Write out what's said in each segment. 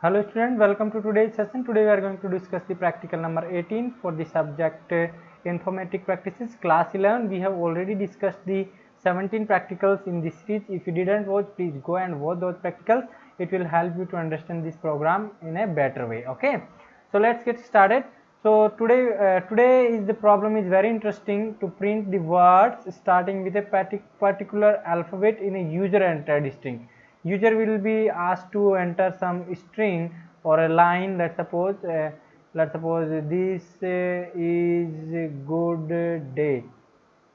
Hello students, welcome to today's session. Today we are going to discuss the practical number 18 for the subject informatic practices class 11. We have already discussed the 17 practicals in this series. If you didn't watch, please go and watch those practicals. It will help you to understand this program in a better way. Okay, so let's get started. So today is the problem is very interesting to print the words starting with a particular alphabet in a user entered string. User will be asked to enter some string or a line. Let's suppose this is a good day.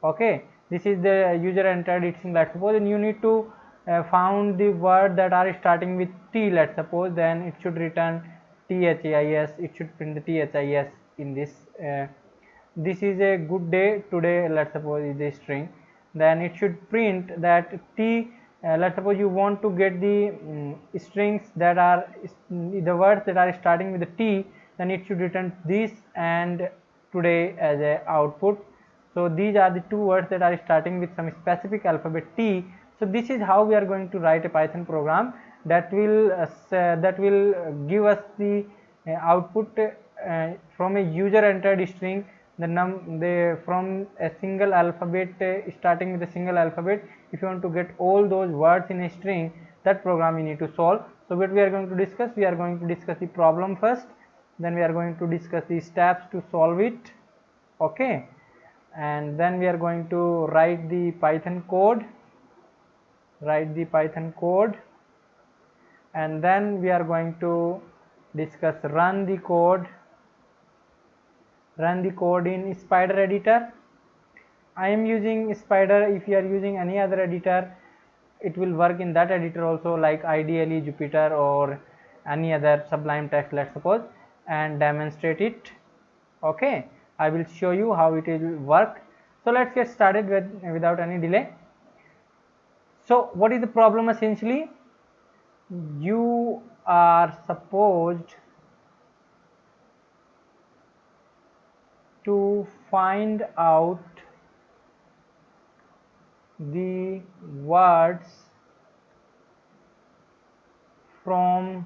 Okay, this is the user entered string. Let's suppose, and you need to found the word that are starting with T. Let's suppose, then it should return THIS. It should print the THIS in this. This is a good day today. Let's suppose is a string. Then it should print that T. Let's suppose you want to get the strings that are the words that are starting with the T, then it should return this and today as a output. So these are the two words that are starting with some specific alphabet T. So this is how we are going to write a Python program that will give us the output from a user entered string, from a single alphabet, starting with a single alphabet. If you want to get all those words in a string, that program you need to solve. So what we are going to discuss, we are going to discuss the problem first, then we are going to discuss the steps to solve it. Okay, and then we are going to write the Python code, and then we are going to discuss run the code in Spider editor. I am using Spider. If you are using any other editor, it will work in that editor also, like ideally Jupyter or any other Sublime Text, let's suppose, and demonstrate it. Okay, I will show you how it will work. So let's get started without any delay. So what is the problem? Essentially, you are supposed to find out the words from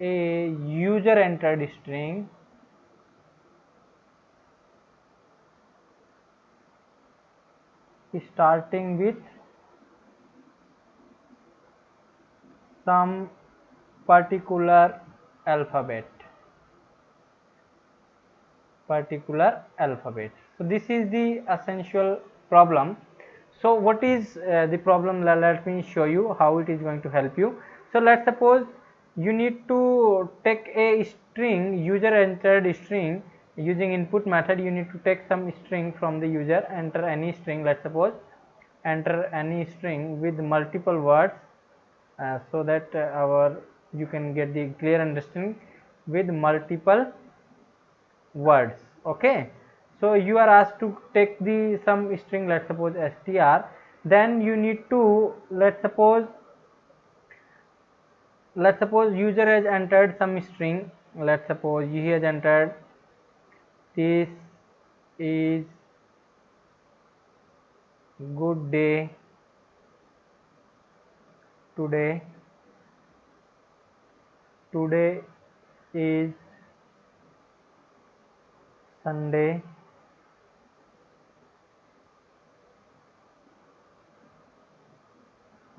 a user entered string starting with some particular alphabet. So this is the essential problem. So what is the problem? Let me show you how it is going to help you. So let's suppose you need to take a string, user entered string, using input method. You need to take some string from the user, enter any string. Let's suppose enter any string with multiple words, so that you can get the clear understanding with multiple words. Okay, so you are asked to take the some string, let's suppose str. Then you need to, let's suppose user has entered some string. Let's suppose he has entered this is good day today is Sunday,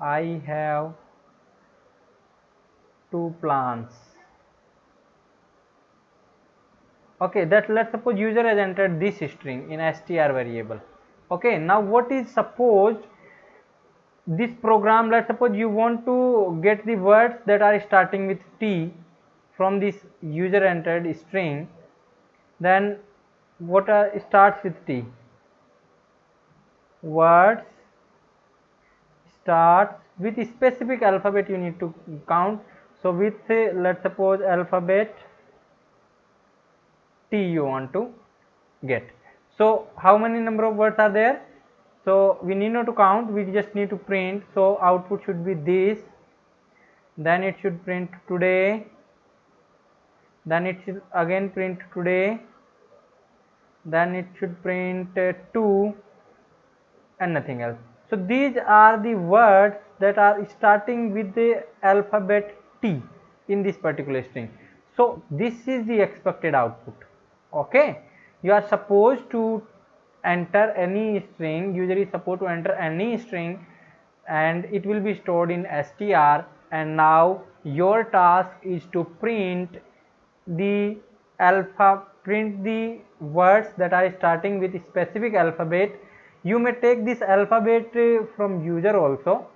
I have two plants. Okay, that let's suppose user has entered this string in str variable. Okay, now what is supposed this program, let's suppose you want to get the words that are starting with T from this user entered string. Then what starts with T? Words starts with a specific alphabet you need to count. So with let's suppose alphabet T you want to get. So how many number of words are there? So we need not to count, we just need to print. So output should be this, then it should print today, then it should again print today, then it should print 2 and nothing else. So these are the words that are starting with the alphabet T. in this particular string. So this is the expected output. Okay, you are supposed to enter any string, user is supposed to enter any string and it will be stored in str, and now your task is to print the print the words that are starting with specific alphabet. You may take this alphabet from user also.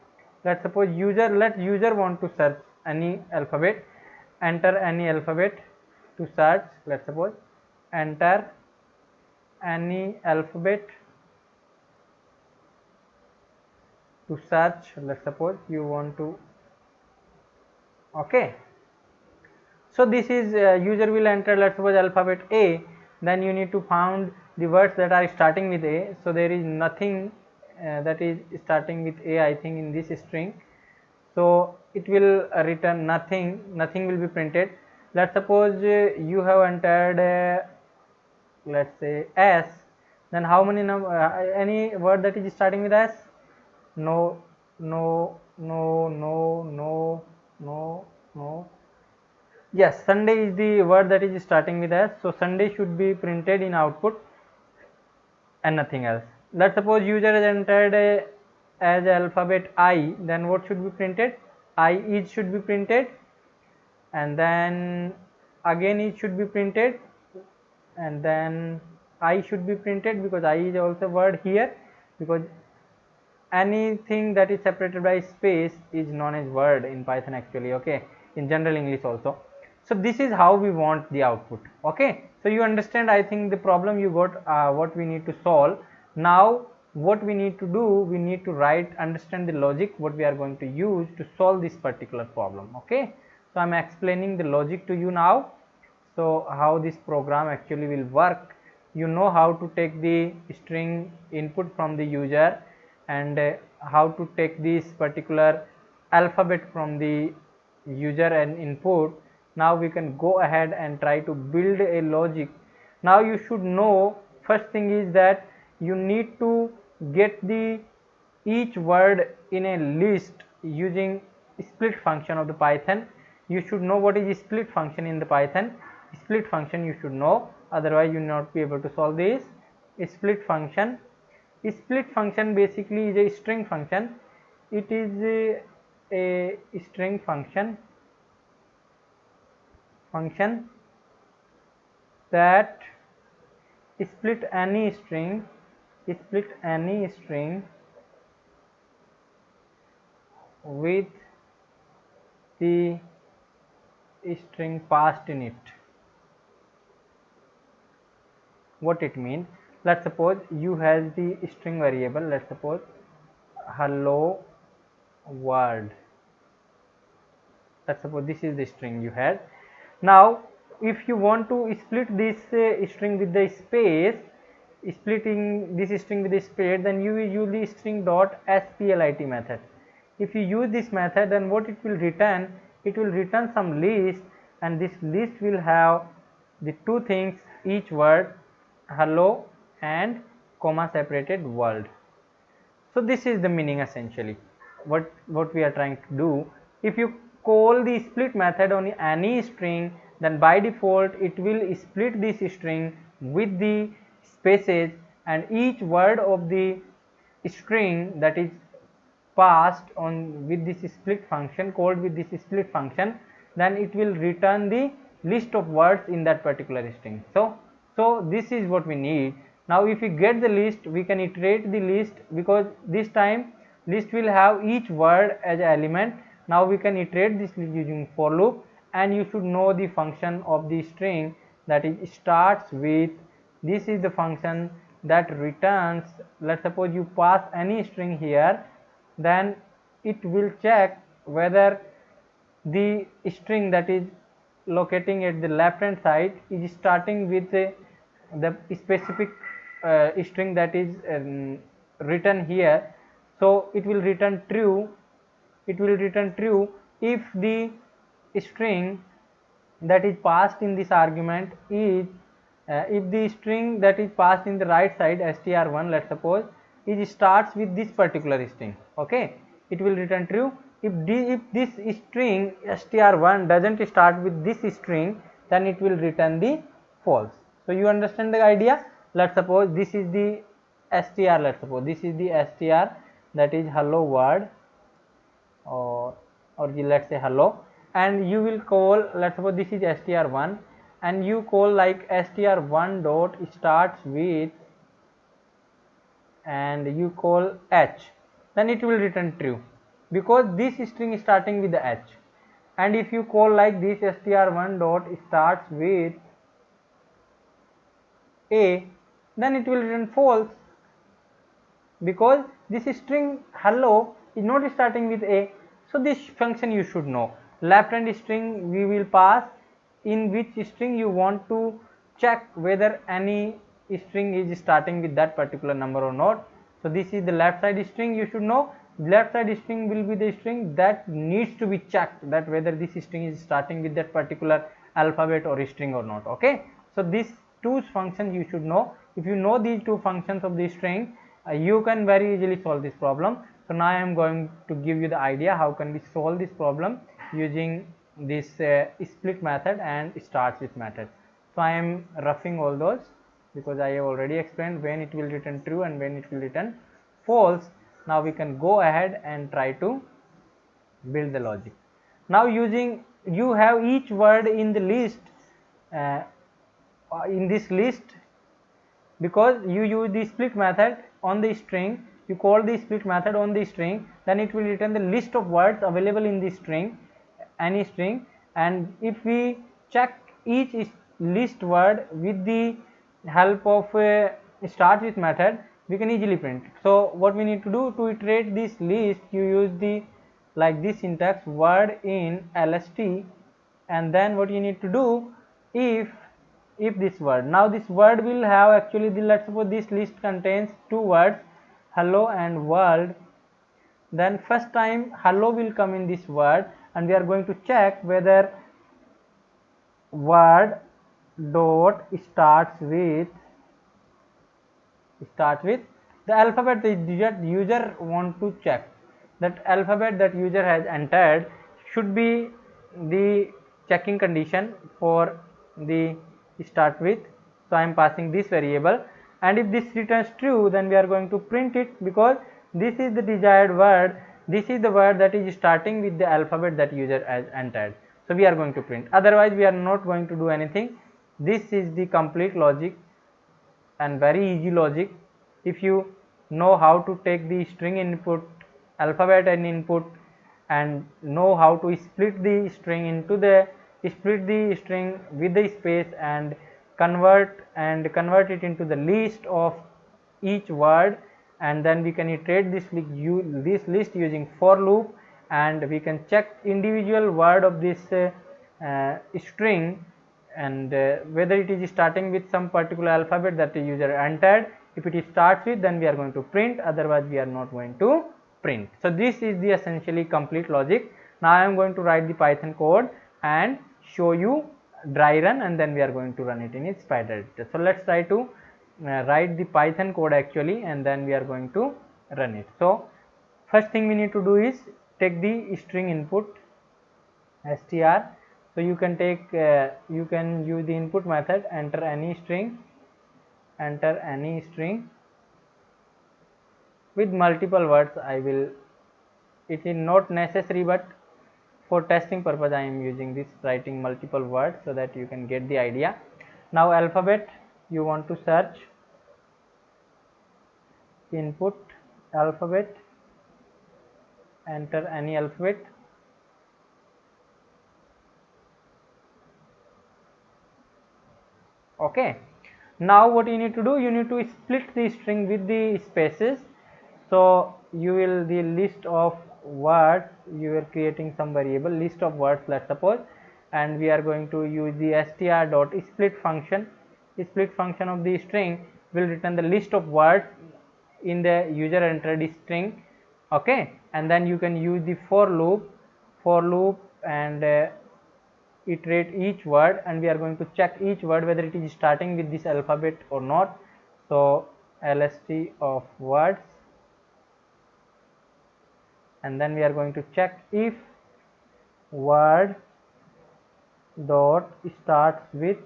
Let's suppose let user want to search any alphabet, enter any alphabet to search. Let's suppose enter any alphabet to search. Let's suppose you want to, okay. So this is user will enter, let's suppose alphabet A, then you need to find the words that are starting with A. So there is nothing that is starting with A, I think, in this string. So it will return nothing, nothing will be printed. Let's suppose you have entered let's say S, then how many any word that is starting with S? No, no, no, no, no, no, no. Yes, Sunday is the word that is starting with S. So Sunday should be printed in output and nothing else. Let's suppose user has entered as alphabet I, then what should be printed? I is should be printed, and then again it should be printed, and then I should be printed, because I is also word here, because anything that is separated by space is known as word in Python actually, okay, in general English also. So this is how we want the output, okay. So you understand, I think, the problem you got, what we need to solve. Now what we need to do, we need to understand the logic what we are going to use to solve this particular problem, okay. So I am explaining the logic to you now. So how this program actually will work, you know how to take the string input from the user, and how to take this particular alphabet from the user and input. Now we can go ahead and try to build a logic. Now you should know, first thing is that you need to get the each word in a list using split function of the Python. You should know what is split function in the Python. Split function you should know, otherwise you will not be able to solve this. Split function basically is a string function. It is a string function that split any string with the string passed in it. What it means, let's suppose you has the string variable, let's suppose hello world. Let's suppose this is the string you had. Now if you want to split this string with the space, splitting this string with the space, then you will use the string dot split method. If you use this method, then what it will return, it will return some list, and this list will have the two things, each word hello and comma separated world. So this is the meaning essentially what we are trying to do. If you call the split method on any string, then by default it will split this string with the spaces, and each word of the string that is passed on with this split function, called with this split function, then it will return the list of words in that particular string. So this is what we need. Now if we get the list, we can iterate the list, because this time list will have each word as an element. Now we can iterate this using for loop, and you should know the function of the string, that is starts with, this is the function that returns, let's suppose you pass any string here, then it will check whether the string that is locating at the left hand side is starting with the specific string that is written here. So it will return true, if the string that is passed in this argument is if the string that is passed in the right side str1, let's suppose, it starts with this particular string, okay, it will return true. if this string str1 doesn't start with this string, then it will return the false. So you understand the idea. Let's suppose this is the str, let's suppose this is the str, that is hello world, or let's say hello, and you will call, let's suppose this is str1, and you call like str1 dot starts with, and you call h, then it will return true because this string is starting with the h. And if you call like this str1 dot starts with a, then it will return false because this string hello is not starting with a. So this function you should know. Left hand string we will pass in which string you want to check whether any string is starting with that particular number or not. So this is the left side string, you should know. Left side string will be the string that needs to be checked, that whether this string is starting with that particular alphabet or string or not. Okay, so these two functions you should know. If you know these two functions of the string, you can very easily solve this problem. So now I am going to give you the idea how can we solve this problem using this split method and starts with method. So I am roughing all those because I have already explained when it will return true and when it will return false. Now we can go ahead and try to build the logic. Now using, you have each word in the list, in this list, because you use the split method on the string, you call the split method on the string, then it will return the list of words available in the string, any string. And if we check each list word with the help of a start with method, we can easily print. So what we need to do to iterate this list, you use the like this syntax word in lst, and then what you need to do, if this word, now this word will have actually the, let's suppose this list contains two words hello and world, then first time hello will come in this word, and we are going to check whether word dot starts with the alphabet that user want to check. That alphabet that user has entered should be the checking condition for the start with. So I am passing this variable, and if this returns true, then we are going to print it because this is the desired word, this is the word that is starting with the alphabet that user has entered. So we are going to print, otherwise we are not going to do anything. This is the complete logic and very easy logic. If you know how to take the string input, alphabet and input, and know how to split the string into the string with the space and convert it into the list of each word, and then we can iterate this list using for loop, and we can check individual word of this string, and whether it is starting with some particular alphabet that the user entered. If it starts with, then we are going to print, otherwise we are not going to print. So this is the essentially complete logic. Now I am going to write the Python code and show you dry run, and then we are going to run it in its Spider editor. So let's try to write the Python code actually, and then we are going to run it. So first thing we need to do is take the string input str. So you can take you can use the input method, enter any string with multiple words. It is not necessary, but for testing purpose I am using this, writing multiple words so that you can get the idea. Now alphabet, you want to search input alphabet, enter any alphabet. Okay, now what you need to do, you need to split the string with the spaces. So you will, the list of words, you are creating some variable list of words, let's suppose, and we are going to use the str dot split function. The split function of the string will return the list of words in the user entered string. Okay, and then you can use the for loop and iterate each word, and we are going to check each word whether it is starting with this alphabet or not. So lst of words, and then we are going to check if word dot start with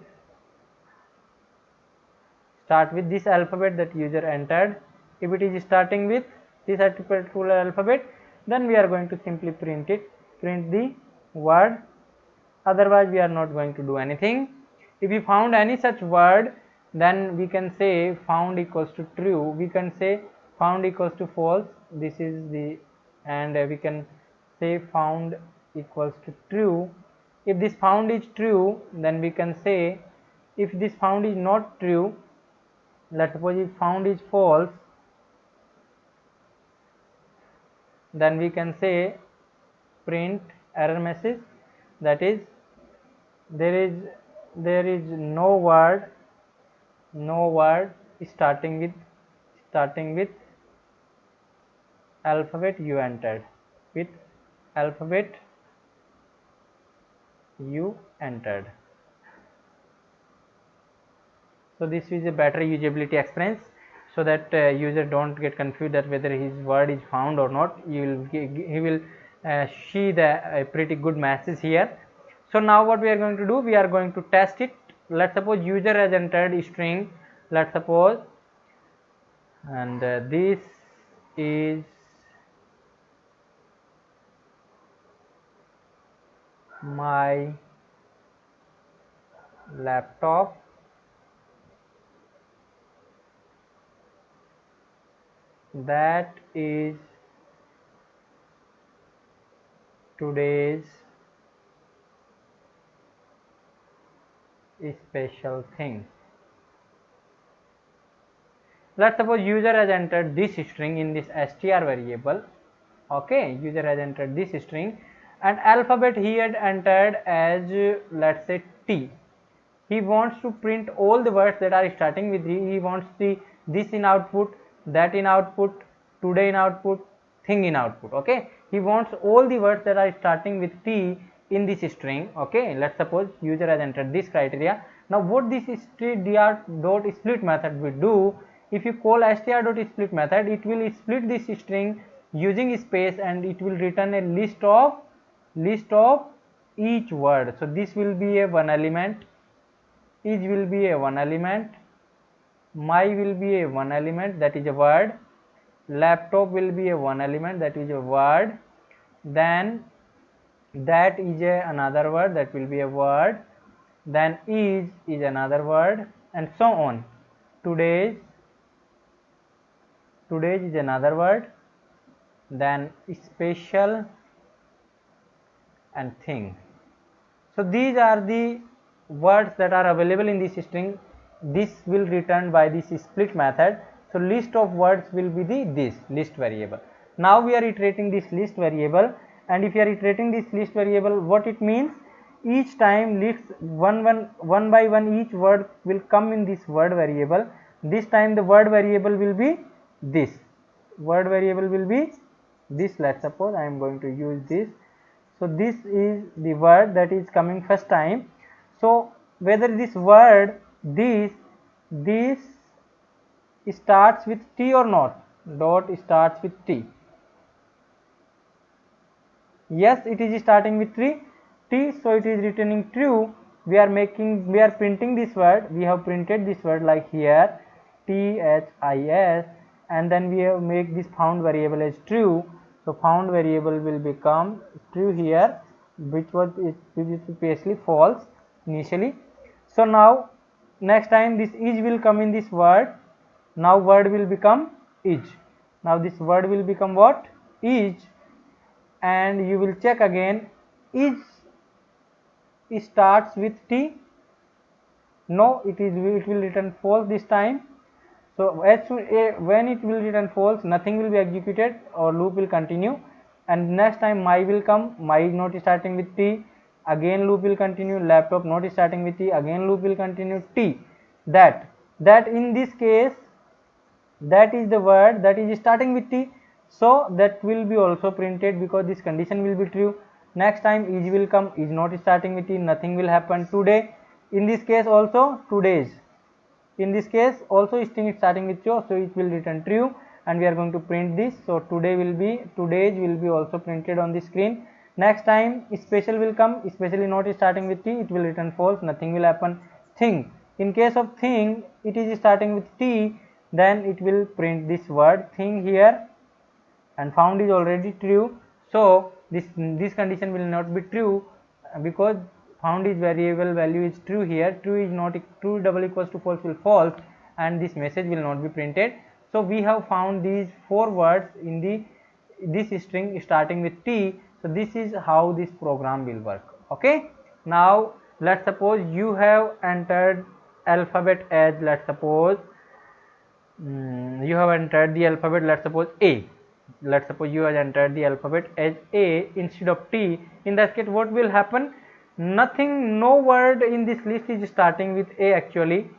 this alphabet that user entered. If it is starting with this particular alphabet, then we are going to simply print the word. Otherwise we are not going to do anything. If we found any such word, then we can say found equals to true, we can say found equals to false, this is the, and we can say found equals to true. If this found is true, then we can say, if this found is not true, let's suppose if found is false, then we can say print error message, that is there is no word starting with alphabet you entered, with alphabet you entered. So this is a better usability experience, so that user don't get confused that whether his word is found or not. He will see the pretty good message here. So now what we are going to do, we are going to test it. Let's suppose user has entered a string, let's suppose, and this is my laptop, that is today's special thing. Let's suppose user has entered this string in this str variable. Okay, user has entered this string, and alphabet he had entered as let's say T. He wants to print all the words that are starting with D. He wants this in output, that in output, today in output, thing in output. Okay, he wants all the words that are starting with T in this string. Okay, let's suppose user has entered this criteria. Now what this str.split method will do, if you call str.split method, it will split this string using space, and it will return a list of each word. So this will be a one element, each will be a one element, my will be a one element, that is a word, laptop will be a one element, that is a word, then that is another word, that will be a word, then is another word, and so on. Today's is another word, then special, and thing. So these are the words that are available in this string. This will return by this split method. So list of words will be this list variable. Now we are iterating this list variable, and if you are iterating this list variable, what it means, each time list one by one each word will come in this word variable. This time the word variable will be this. Word variable will be this. Let's suppose I am going to use this. So this is the word that is coming first time. So whether this word this starts with T or not, dot starts with T. Yes, it is starting with T, so it is returning true. We are printing this word. We have printed this word like here, THIS, and then we have make this found variable as true. So found variable will become true here, which was previously false initially. So now next time this is will come in this word. Now word will become is. Now this word will become what? Is, and you will check again, is starts with T. No, it will return false this time. So as soon when it will return false, nothing will be executed or loop will continue, and next time my will come, my is not starting with T, again loop will continue, laptop not starting with T, again loop will continue, T, that in this case that is the word that is starting with T, so that will be also printed because this condition will be true. Next time is will come, is not starting with T, nothing will happen. Today, in this case also today's, in this case also string is starting with T, so it will return true, and we are going to print this. So today's will be also printed on the screen. Next time special will come, especially not starting with T, it will return false, nothing will happen. Thing, in case of thing, it is starting with T, then it will print this word thing here, and found is already true, so this condition will not be true because found is variable value is true here. True is not true double equals to false will false, and this message will not be printed. So we have found these 4 words in this string starting with T. So this is how this program will work. Okay, now let's suppose you have entered alphabet as, let's suppose you have entered the alphabet, let's suppose A. Let's suppose you have entered the alphabet as A instead of T. In that case, what will happen? Nothing, no word in this list is starting with A actually.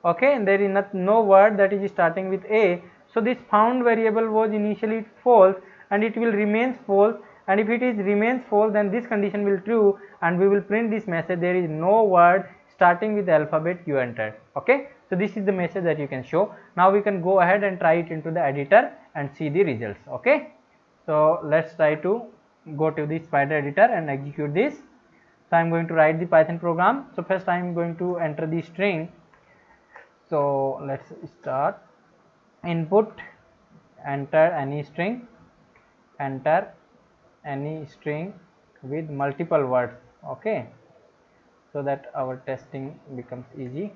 Okay, and there is no word that is starting with A. So this found variable was initially false, and it will remain false. And if it is remains false, then this condition will true, and we will print this message. There is no word starting with the alphabet you entered. Okay, so this is the message that you can show. Now we can go ahead and try it into the editor and see the results. Okay, so let's try to go to the Spider editor and execute this. So I'm going to write the Python program. So first I'm going to enter the string. So let's start input, enter any string, enter any string with multiple words. Okay, so that our testing becomes easy.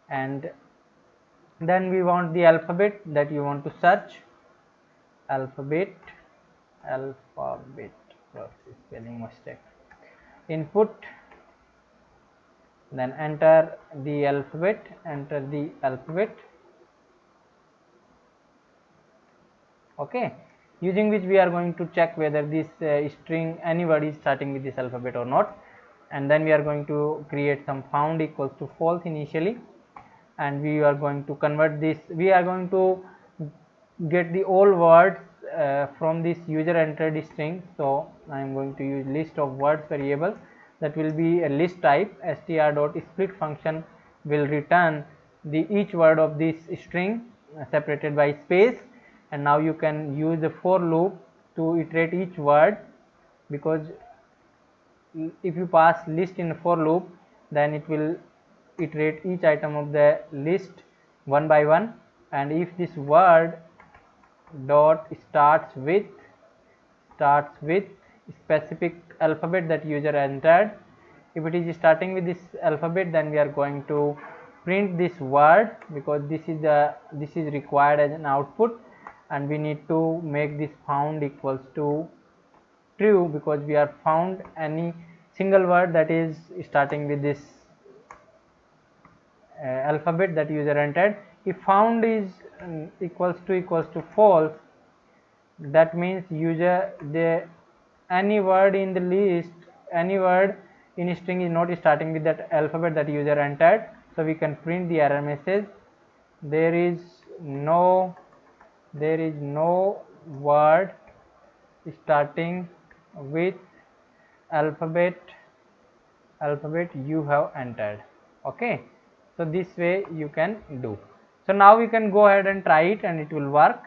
And then we want the alphabet that you want to search. Alphabet, spelling mistake. Input, then enter the alphabet, okay, using which we are going to check whether this string, any word is starting with this alphabet or not. And then we are going to create some found equals to false initially, and we are going to convert this. We are going to get the all words from this user entered string. So I am going to use list of words variable, that will be a list type. str.split function will return the each word of this string separated by space. And now you can use the for loop to iterate each word, because if you pass list in a for loop, then it will iterate each item of the list one by one. And if this word dot starts with specific alphabet that user entered, if it is starting with this alphabet, then we are going to print this word, because this is required as an output, and we need to make this found equals to true, because we are found any single word that is starting with this alphabet that user entered. If found is equals to false, that means any word in the list, any word in string is not starting with that alphabet that user entered. So we can print the error message, there is no word starting with alphabet you have entered. Okay, so this way you can do. So now we can go ahead and try it, and it will work.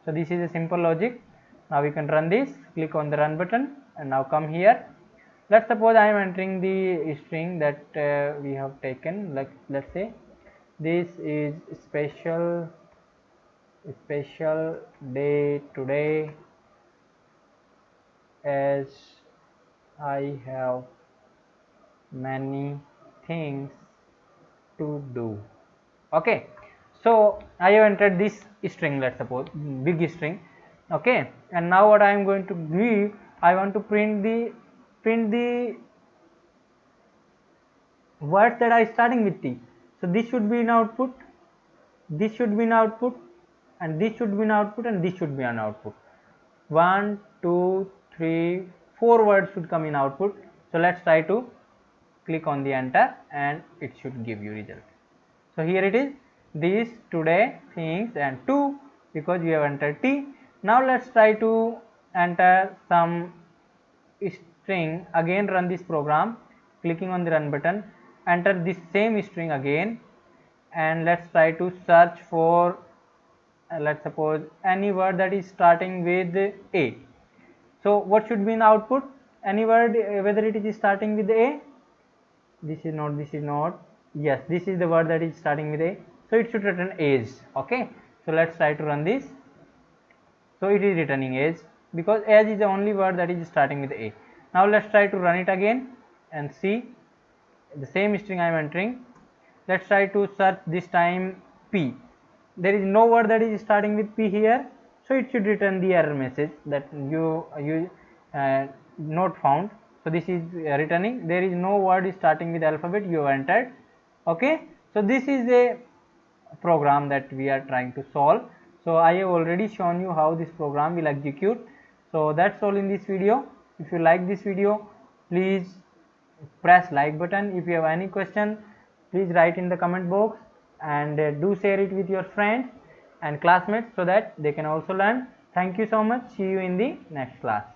So this is a simple logic. Now we can run this, click on the run button, and now come here. Let's suppose I am entering the string that we have taken. Like, let's say this is special day today, as I have many things to do. Okay, so I have entered this string, let's suppose big string. Okay, and now what I am going to do, I want to print the words that are starting with T. So this should be in output, this should be in output, and this should be in output, and this should be an output. 1 2 3 4 words should come in output. So let's try to click on the enter, and it should give you result. So here it is, these, today, things, and 2, because we have entered T. Now let's try to enter some string. Again run this program, clicking on the run button, enter this same string again, and let's try to search for let's suppose any word that is starting with A. So what should be in the output? Any word, whether it is starting with A. This is not, yes, this is the word that is starting with A, so it should return age. Okay, so let's try to run this. So it is returning age because age is the only word that is starting with A. Now let's try to run it again and see the same string I am entering. Let's try to search this time P. There is no word that is starting with P here, so it should return the error message that you not found. So this is returning there is no word starting with alphabet you have entered. Okay, so this is a program that we are trying to solve. So I have already shown you how this program will execute. So that's all in this video. If you like this video, please press like button. If you have any question, please write in the comment box, and do share it with your friends and classmates so that they can also learn. Thank you so much. See you in the next class.